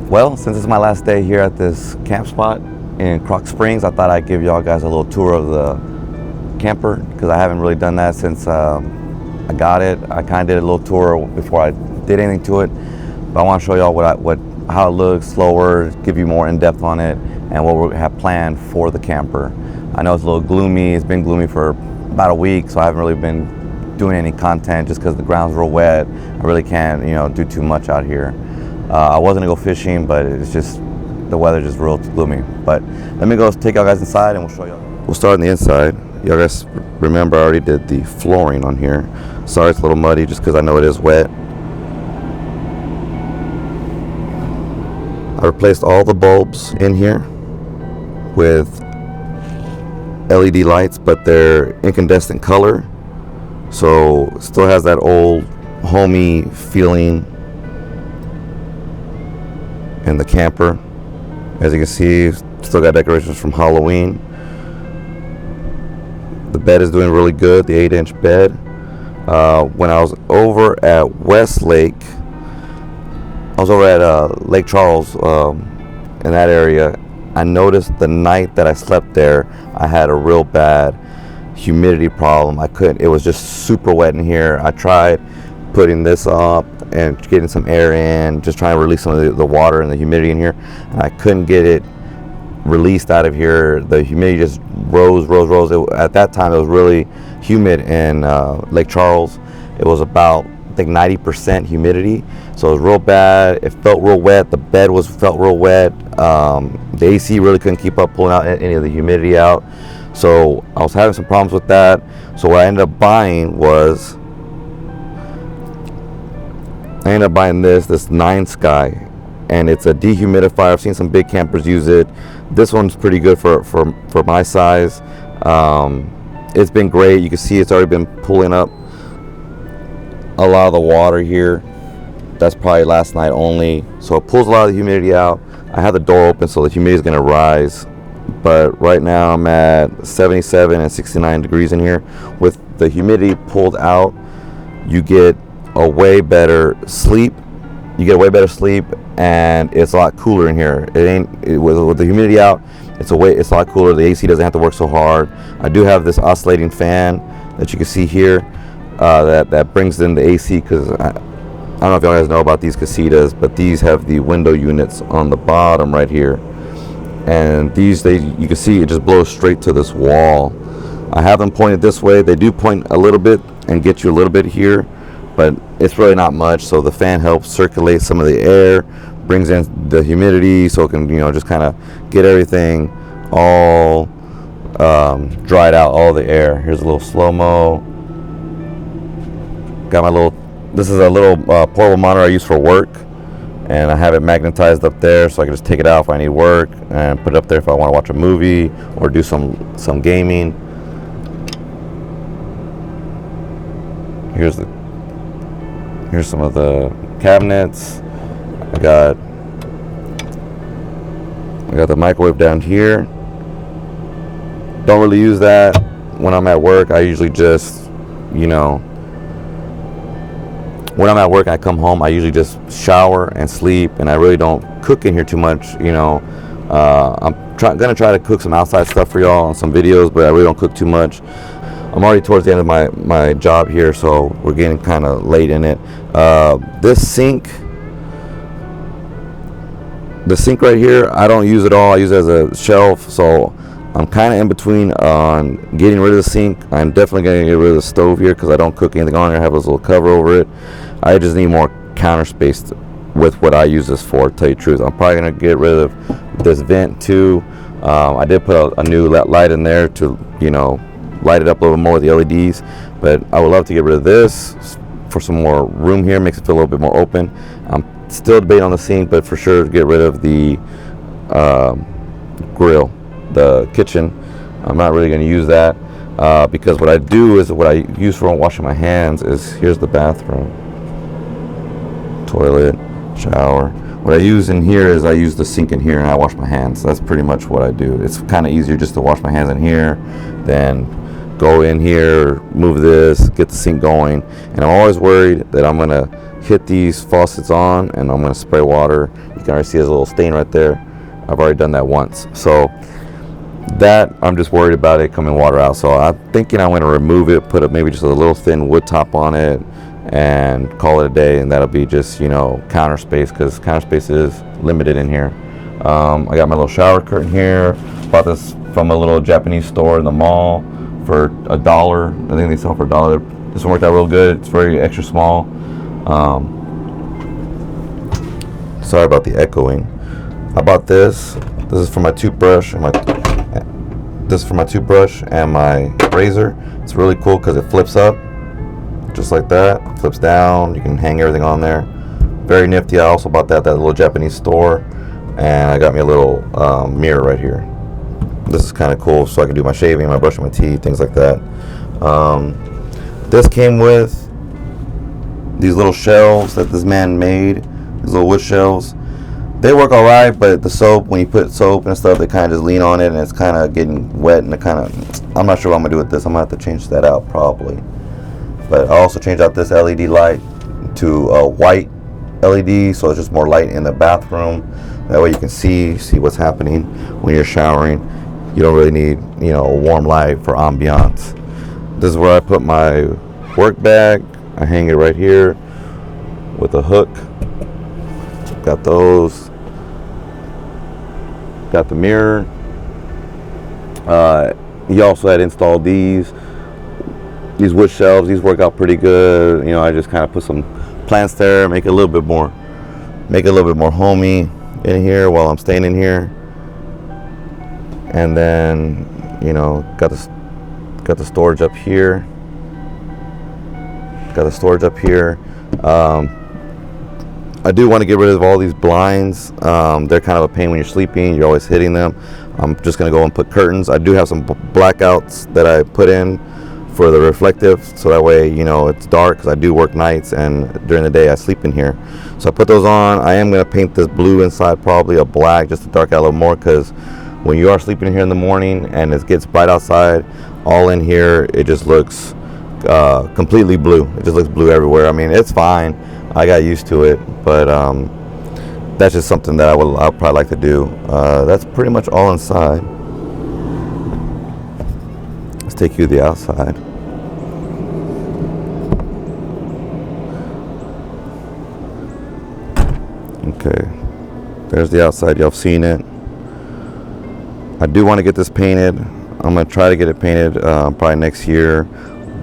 Well, since it's my last day here at this camp spot in Krotz Springs, I thought I'd give y'all guys a little tour of the camper because I haven't really done that since I got it. I kind of did a little tour before I did anything to it, but I want to show y'all how it looks slower, give you more in depth on it, and what we have planned for the camper. I know it's a little gloomy. It's been gloomy for about a week, so I haven't really been doing any content just because the ground's real wet. I really can't, do too much out here. I was gonna go fishing, but it's just the weather just real gloomy. But let me go take y'all guys inside and we'll show y'all. We'll start on the inside. Y'all guys remember I already did the flooring on here. Sorry it's a little muddy just because I know it is wet. I replaced all the bulbs in here with LED lights, but they're incandescent color, so it still has that old homey feeling in the camper. As you can see, still got decorations from Halloween. The bed is doing really good, the 8-inch bed. When I was over at Westlake, I was over at Lake Charles in that area, I noticed the night that I slept there, I had a real bad humidity problem. It was just super wet in here. I tried putting this up and getting some air in, just trying to release some of the water and the humidity in here, and I couldn't get it released out of here. The humidity just rose. At that time it was really humid in Lake Charles. It was about, I think, 90% humidity, so it was real bad. It felt real wet. The bed felt real wet. The AC really couldn't keep up pulling out any of the humidity out, so I was having some problems with that. So what I ended up buying was this 9 Sky, and it's a dehumidifier. I've seen some big campers use it. This one's pretty good for my size. It's been great. You can see it's already been pulling up a lot of the water here. That's probably last night only, so it pulls a lot of the humidity out. I have the door open, so the humidity is going to rise, but right now I'm at 77 and 69 degrees in here. With the humidity pulled out, you get a way better sleep. And it's a lot cooler in here. With the humidity out, it's a lot cooler. The AC doesn't have to work so hard. I do have this oscillating fan that you can see here that brings in the AC, because I don't know if y'all guys know about these Casitas, but these have the window units on the bottom right here, and you can see it just blows straight to this wall. I have them pointed this way. They do point a little bit and get you a little bit here, but it's really not much. So the fan helps circulate some of the air, brings in the humidity, so it can just kind of get everything all dried out, all the air. Here's a little slow-mo. This is a little portable monitor I use for work, and I have it magnetized up there, so I can just take it out if I need work and put it up there if I want to watch a movie or do some gaming. Here's some of the cabinets. I got the microwave down here. Don't really use that when I'm at work. I usually just, when I'm at work, I come home, I usually just shower and sleep, and I really don't cook in here too much. I'm gonna try to cook some outside stuff for y'all on some videos, but I really don't cook too much. I'm already towards the end of my job here, so we're getting kind of late in it. This sink right here, I don't use it all. I use it as a shelf, so I'm kind of in between on getting rid of the sink. I'm definitely going to get rid of the stove here because I don't cook anything on here. I have this little cover over it. I just need more counter space with what I use this for, to tell you the truth. I'm probably going to get rid of this vent too. I did put a new light in there to, light it up a little more with the LEDs, but I would love to get rid of this for some more room here. Makes it feel a little bit more open. I'm still debating on the sink, but for sure get rid of the grill, the kitchen. I'm not really going to use that because what I do is what I use for washing my hands is, here's the bathroom, toilet, shower. What I use in here is I use the sink in here and I wash my hands. That's pretty much what I do. It's kind of easier just to wash my hands in here than go in here, move this, get the sink going. And I'm always worried that I'm gonna hit these faucets on, and I'm going to spray water. You can already see there's a little stain right there. I've already done that once. So that, I'm just worried about it coming water out. So I'm thinking I'm going to remove it, put maybe just a little thin wood top on it, and call it a day. And that'll be just, you know, counter space, because counter space is limited in here. I got my little shower curtain here. Bought this from a little Japanese store in the mall for $1. I think they sell for $1. This one worked out real good. It's very extra small. Sorry about the echoing. I bought this. This is for my toothbrush and my razor. It's really cool because it flips up just like that. It flips down. You can hang everything on there. Very nifty. I also bought that at that little Japanese store, and I got me a little mirror right here. This is kind of cool, so I can do my shaving, my brushing my teeth, things like that. This came with these little shelves that this man made. These little wood shelves. They work all right, but the soap, when you put soap and stuff, they kind of just lean on it, and it's kind of getting wet, and it kind of, I'm not sure what I'm gonna do with this. I'm gonna have to change that out probably. But I also changed out this LED light to a white LED, so it's just more light in the bathroom. That way you can see what's happening when you're showering. You don't really need, you know, a warm light for ambiance. This is where I put my work bag. I hang it right here with a hook. Got those. Got the mirror. He also had installed these wood shelves. These work out pretty good. You know, I just kind of put some plants there, make it a little bit more homey in here while I'm staying in here. And then, you know, got the storage up here. I do want to get rid of all these blinds. They're kind of a pain when you're sleeping. You're always hitting them. I'm just going to go and put curtains. I do have some blackouts that I put in for the reflective, so that way, you know, it's dark, because I do work nights, and during the day I sleep in here. So I put those on. I am going to paint this blue inside, probably a black, just to dark out a little more, because when you are sleeping here in the morning and it gets bright outside, all in here, it just looks completely blue. It just looks blue everywhere. I mean, it's fine. I got used to it, but that's just something that I'll probably like to do. That's pretty much all inside. Let's take you to the outside. Okay, there's the outside. Y'all have seen it. I do want to get this painted. I'm going to try to get it painted probably next year.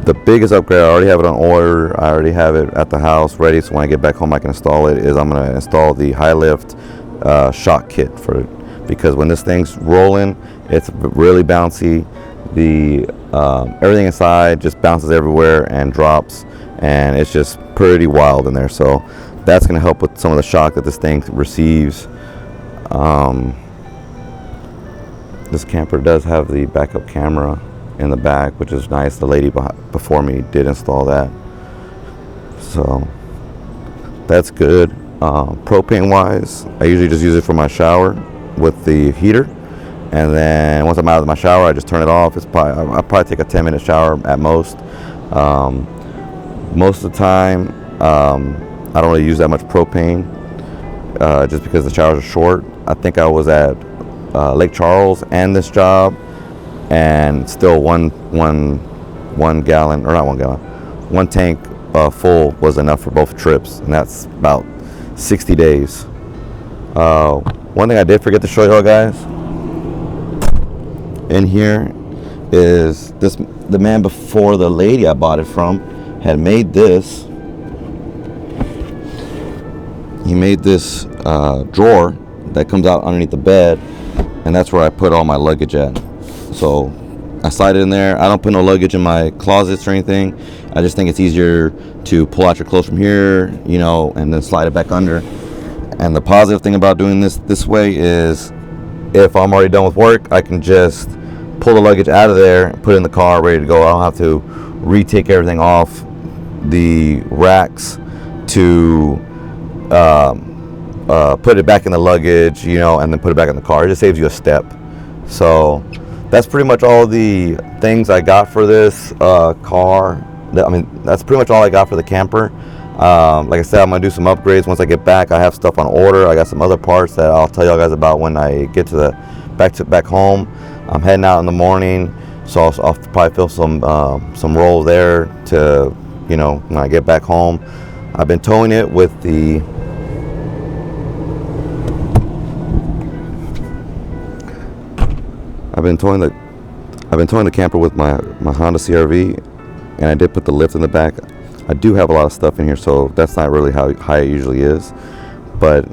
The biggest upgrade, I already have it on order. I already have it at the house ready, so when I get back home I can install it, is I'm going to install the high lift shock kit for it, because when this thing's rolling, it's really bouncy. The everything inside just bounces everywhere and drops, and it's just pretty wild in there. So that's going to help with some of the shock that this thing receives. This camper does have the backup camera in the back, which is nice. The lady before me did install that, so that's good. Propane wise, I usually just use it for my shower with the heater, and then once I'm out of my shower, I just turn it off. I'll probably take a 10-minute shower at most. Most of the time, I don't really use that much propane, just because the showers are short. I think I was at Lake Charles and this job, and still one tank full was enough for both trips, and that's about 60 days. One thing I did forget to show y'all guys in here is this. The man before the lady I bought it from had made this. He made this drawer that comes out underneath the bed, and that's where I put all my luggage at. So I slide it in there. I don't put no luggage in my closets or anything. I just think it's easier to pull out your clothes from here, you know, and then slide it back under. And the positive thing about doing this way is, if I'm already done with work, I can just pull the luggage out of there, put it in the car, ready to go. I don't have to retake everything off the racks to put it back in the luggage, you know, and then put it back in the car. It just saves you a step. So that's pretty much all the things I got for this car. I mean, that's pretty much all I got for the camper. Like I said, I'm gonna do some upgrades once I get back. I have stuff on order. I got some other parts that I'll tell y'all guys about when I get to the back home. I'm heading out in the morning, so I'll probably fill some roll there to, you know, when I get back home. I've been towing it with the I've been towing the camper with my Honda CR-V, and I did put the lift in the back. I do have a lot of stuff in here, so that's not really how high it usually is, but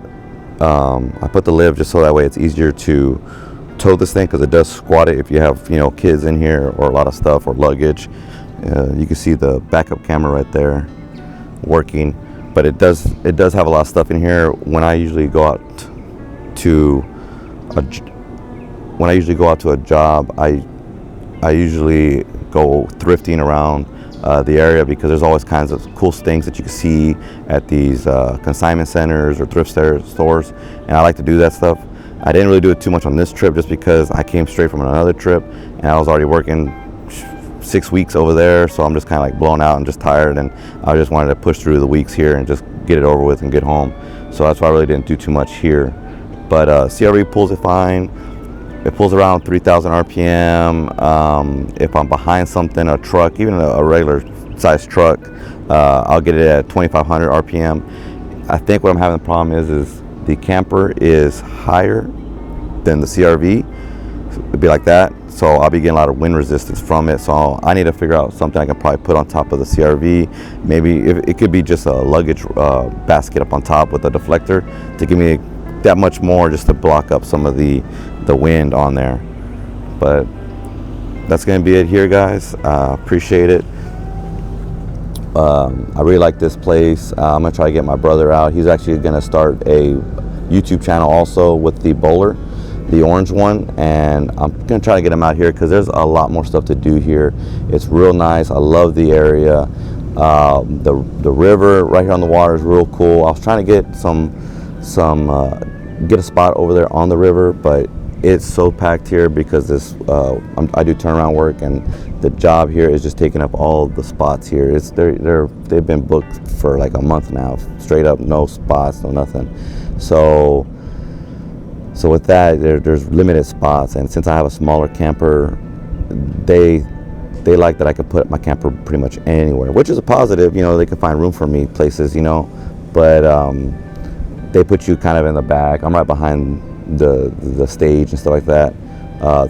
I put the lift just so that way it's easier to tow this thing, because it does squat it if you have, you know, kids in here or a lot of stuff or luggage. You can see the backup camera right there working, but it does have a lot of stuff in here. When I usually go out to a job, I usually go thrifting around the area, because there's always kinds of cool things that you can see at these consignment centers or thrift stores, and I like to do that stuff. I didn't really do it too much on this trip, just because I came straight from another trip and I was already working 6 weeks over there, so I'm just kind of like blown out and just tired, and I just wanted to push through the weeks here and just get it over with and get home. So that's why I really didn't do too much here. But CR-V pulls it fine. It pulls around 3,000 RPM. If I'm behind something, a truck, even a regular size truck, I'll get it at 2,500 RPM. I think what I'm having the problem is the camper is higher than the CR-V. It'd be like that. So I'll be getting a lot of wind resistance from it. So I need to figure out something I can probably put on top of the CR-V. Maybe it could be just a luggage basket up on top with a deflector to give me that much more, just to block up some of the wind on there. But that's gonna be it here, guys. Appreciate it. I really like this place. I'm gonna try to get my brother out. He's actually gonna start a YouTube channel also with the bowler, the orange one, and I'm gonna try to get him out here because there's a lot more stuff to do here. It's real nice. I love the area. The river right here on the water is real cool. I was trying to get get a spot over there on the river, but it's so packed here because this I do turnaround work, and the job here is just taking up all the spots here. They've been booked for like a month now, straight up, no spots, no nothing. So with that, there's limited spots, and since I have a smaller camper, they like that I could put my camper pretty much anywhere, which is a positive. You know, they can find room for me places, you know, but they put you kind of in the back. I'm right behind the stage and stuff like that.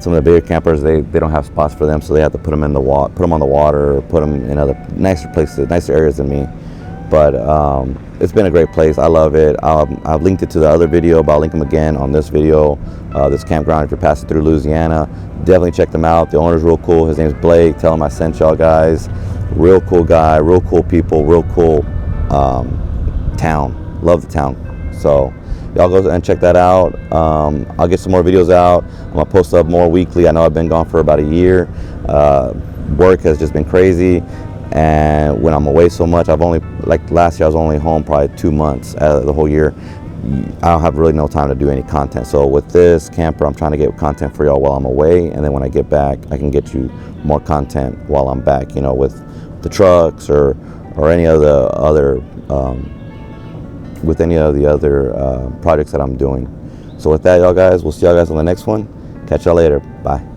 Some of the bigger campers, they don't have spots for them, so they have to put them on the water, or put them in other nicer places, nicer areas than me. But it's been a great place. I love it. I've linked it to the other video, but I'll link them again on this video. This campground, if you're passing through Louisiana, definitely check them out. The owner's real cool. His name's Blake. Tell him I sent y'all guys. Real cool guy, real cool people, real cool town. Love the town. So y'all go and check that out. I'll get some more videos out. I'm gonna post up more weekly. I know I've been gone for about a year. Work has just been crazy, and when I'm away so much, like last year I was only home probably 2 months out of the whole year. I don't have really no time to do any content. So with this camper, I'm trying to get content for y'all while I'm away, and then when I get back, I can get you more content while I'm back, you know, with the trucks or any of the other projects that I'm doing. So with that, y'all guys, we'll see y'all guys on the next one. Catch y'all later. Bye.